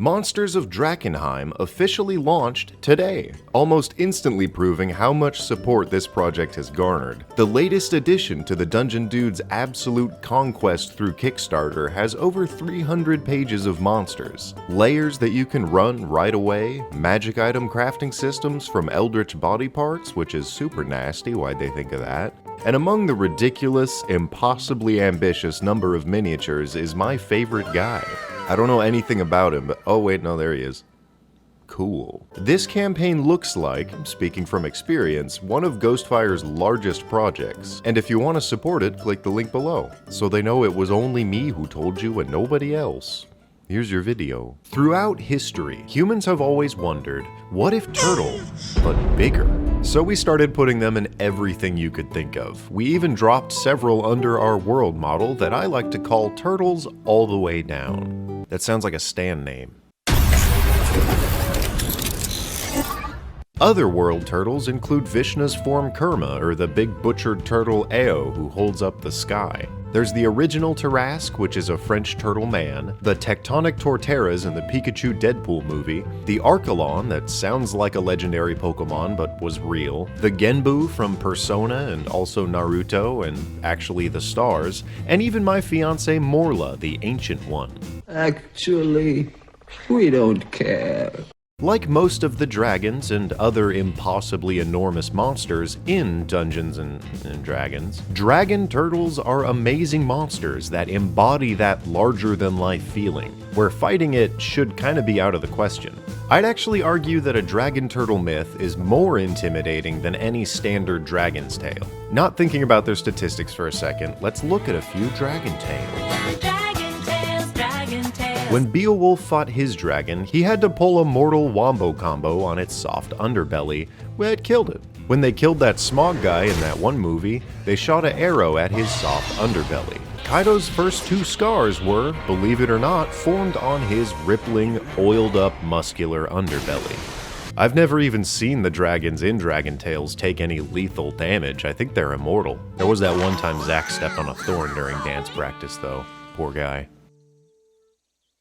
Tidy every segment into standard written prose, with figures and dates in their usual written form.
Monsters of Drakkenheim officially launched today, almost instantly proving how much support this project has garnered. The latest addition to the Dungeon Dude's absolute conquest through Kickstarter has over 300 pages of monsters, layers that you can run right away, magic item crafting systems from eldritch body parts, which is super nasty, why'd they think of that? And among the ridiculous, impossibly ambitious number of miniatures is my favorite guy. I don't know anything about him, but oh wait, no, there he is. Cool. This campaign looks like, speaking from experience, one of Ghostfire's largest projects. And if you want to support it, click the link below, so they know it was only me who told you and nobody else. Here's your video. Throughout history, humans have always wondered, what if turtle, but bigger? So we started putting them in everything you could think of. We even dropped several under our world model that I like to call Turtles All the Way Down. That sounds like a stand name. Other world turtles include Vishna's form Kurma, or the big butchered turtle Eo who holds up the sky. There's the original Tarrasque, which is a French turtle man, the tectonic Torterras in the Pikachu Deadpool movie, the Archelon that sounds like a legendary Pokemon but was real, the Genbu from Persona and also Naruto and actually the stars, and even my fiancée Morla, the Ancient One. Actually, we don't care. Like most of the dragons and other impossibly enormous monsters in Dungeons & Dragons, dragon turtles are amazing monsters that embody that larger-than-life feeling, where fighting it should kinda be out of the question. I'd actually argue that a dragon turtle myth is more intimidating than any standard dragon's tale. Not thinking about their statistics for a second, let's look at a few dragon tales. When Beowulf fought his dragon, he had to pull a mortal wombo combo on its soft underbelly, where it killed it. When they killed that smog guy in that one movie, they shot an arrow at his soft underbelly. Kaido's first two scars were, believe it or not, formed on his rippling, oiled-up, muscular underbelly. I've never even seen the dragons in Dragon Tales take any lethal damage. I think they're immortal. There was that one time Zack stepped on a thorn during dance practice, though. Poor guy.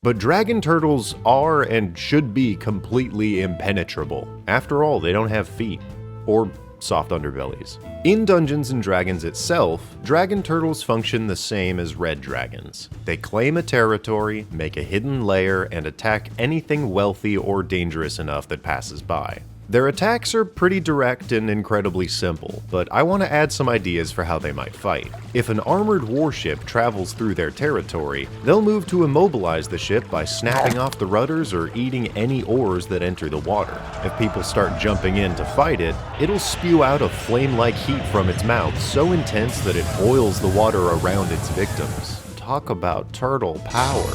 But dragon turtles are and should be completely impenetrable. After all, they don't have feet. Or soft underbellies. In Dungeons & Dragons itself, dragon turtles function the same as red dragons. They claim a territory, make a hidden lair, and attack anything wealthy or dangerous enough that passes by. Their attacks are pretty direct and incredibly simple, but I want to add some ideas for how they might fight. If an armored warship travels through their territory, they'll move to immobilize the ship by snapping off the rudders or eating any oars that enter the water. If people start jumping in to fight it, it'll spew out a flame-like heat from its mouth so intense that it boils the water around its victims. Talk about turtle power.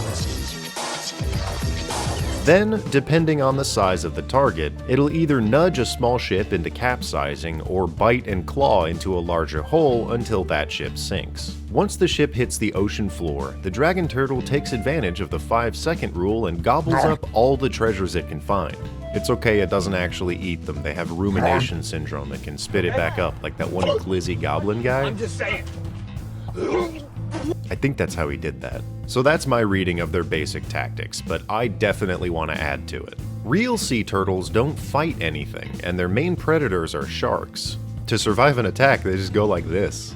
Then, depending on the size of the target, it'll either nudge a small ship into capsizing or bite and claw into a larger hole until that ship sinks. Once the ship hits the ocean floor, the dragon turtle takes advantage of the 5-second rule and gobbles up all the treasures it can find. It's okay, it doesn't actually eat them. They have rumination syndrome that can spit it back up, like that one glizzy goblin guy. I'm just saying. I think that's how he did that. So that's my reading of their basic tactics, but I definitely want to add to it. Real sea turtles don't fight anything, and their main predators are sharks. To survive an attack, they just go like this.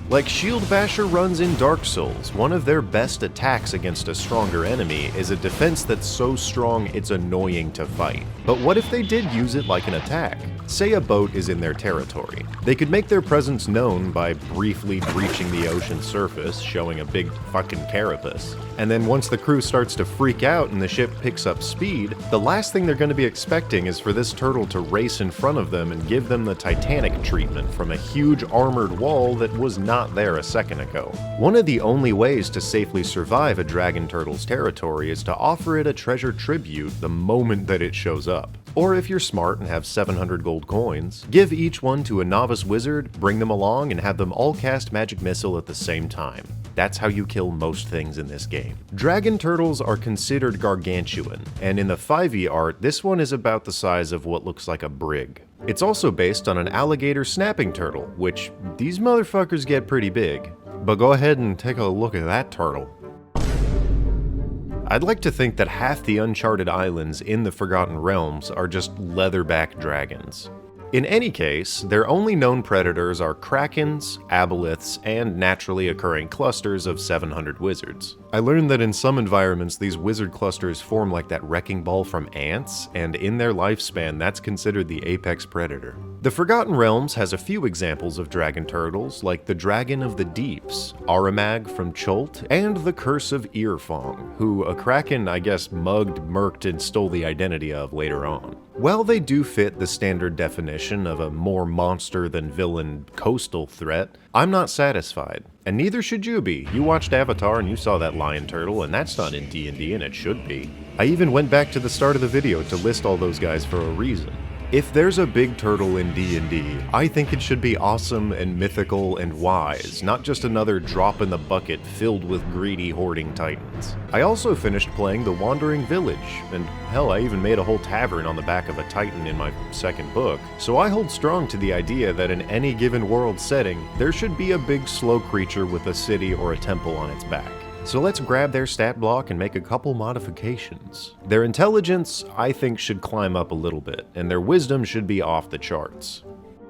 Like Shield Basher runs in Dark Souls, one of their best attacks against a stronger enemy is a defense that's so strong it's annoying to fight. But what if they did use it like an attack? Say a boat is in their territory. They could make their presence known by briefly breaching the ocean surface, showing a big fucking carapace. And then once the crew starts to freak out and the ship picks up speed, the last thing they're going to be expecting is for this turtle to race in front of them and give them the Titanic treatment from a huge armored wall that was not there a second ago. One of the only ways to safely survive a dragon turtle's territory is to offer it a treasure tribute the moment that it shows up. Or if you're smart and have 700 gold coins, give each one to a novice wizard, bring them along, and have them all cast Magic Missile at the same time. That's how you kill most things in this game. Dragon turtles are considered gargantuan, and in the 5e art, this one is about the size of what looks like a brig. It's also based on an alligator snapping turtle, which these motherfuckers get pretty big. But go ahead and take a look at that turtle. I'd like to think that half the uncharted islands in the Forgotten Realms are just leatherback dragons. In any case, their only known predators are krakens, aboliths, and naturally occurring clusters of 700 wizards. I learned that in some environments these wizard clusters form like that wrecking ball from ants, and in their lifespan that's considered the apex predator. The Forgotten Realms has a few examples of dragon turtles, like the Dragon of the Deeps, Aramag from Cholt, and the Curse of Earfong, who a kraken I guess mugged, murked, and stole the identity of later on. While they do fit the standard definition of a more monster than villain coastal threat, I'm not satisfied. And neither should you be. You watched Avatar and you saw that lion turtle, and that's not in D&D, and it should be. I even went back to the start of the video to list all those guys for a reason. If there's a big turtle in D&D, I think it should be awesome and mythical and wise, not just another drop in the bucket filled with greedy hoarding titans. I also finished playing The Wandering Village, and hell, I even made a whole tavern on the back of a titan in my second book, so I hold strong to the idea that in any given world setting, there should be a big slow creature with a city or a temple on its back. So let's grab their stat block and make a couple modifications. Their intelligence, I think, should climb up a little bit, and their wisdom should be off the charts.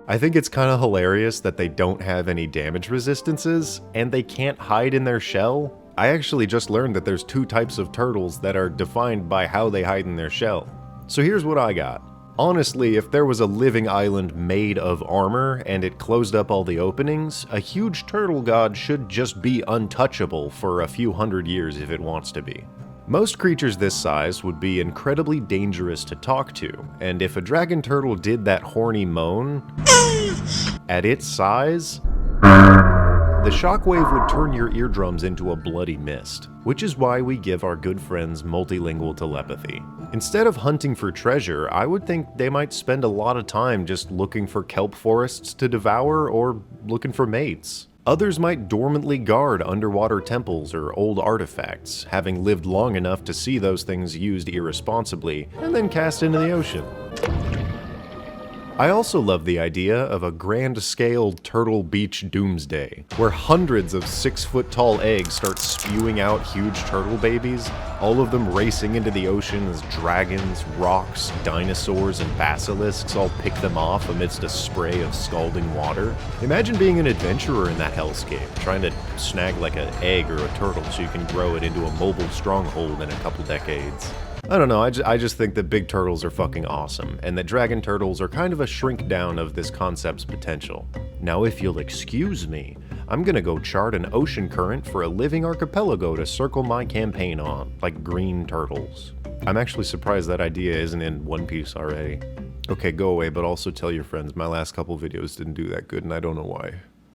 I think it's kind of hilarious that they don't have any damage resistances, and they can't hide in their shell. I actually just learned that there's two types of turtles that are defined by how they hide in their shell. So here's what I got. Honestly, if there was a living island made of armor and it closed up all the openings, a huge turtle god should just be untouchable for a few hundred years if it wants to be. Most creatures this size would be incredibly dangerous to talk to, and if a dragon turtle did that horny moan, at its size, the shockwave would turn your eardrums into a bloody mist, which is why we give our good friends multilingual telepathy. Instead of hunting for treasure, I would think they might spend a lot of time just looking for kelp forests to devour or looking for mates. Others might dormantly guard underwater temples or old artifacts, having lived long enough to see those things used irresponsibly and then cast into the ocean. I also love the idea of a grand-scale Turtle Beach doomsday, where hundreds of 6-foot-tall eggs start spewing out huge turtle babies, all of them racing into the ocean as dragons, rocks, dinosaurs, and basilisks all pick them off amidst a spray of scalding water. Imagine being an adventurer in that hellscape, trying to snag like an egg or a turtle so you can grow it into a mobile stronghold in a couple decades. I don't know, I just think that big turtles are fucking awesome, and that dragon turtles are kind of a shrink down of this concept's potential. Now if you'll excuse me, I'm gonna go chart an ocean current for a living archipelago to circle my campaign on, like green turtles. I'm actually surprised that idea isn't in One Piece already. Okay, go away, but also tell your friends my last couple videos didn't do that good and I don't know why.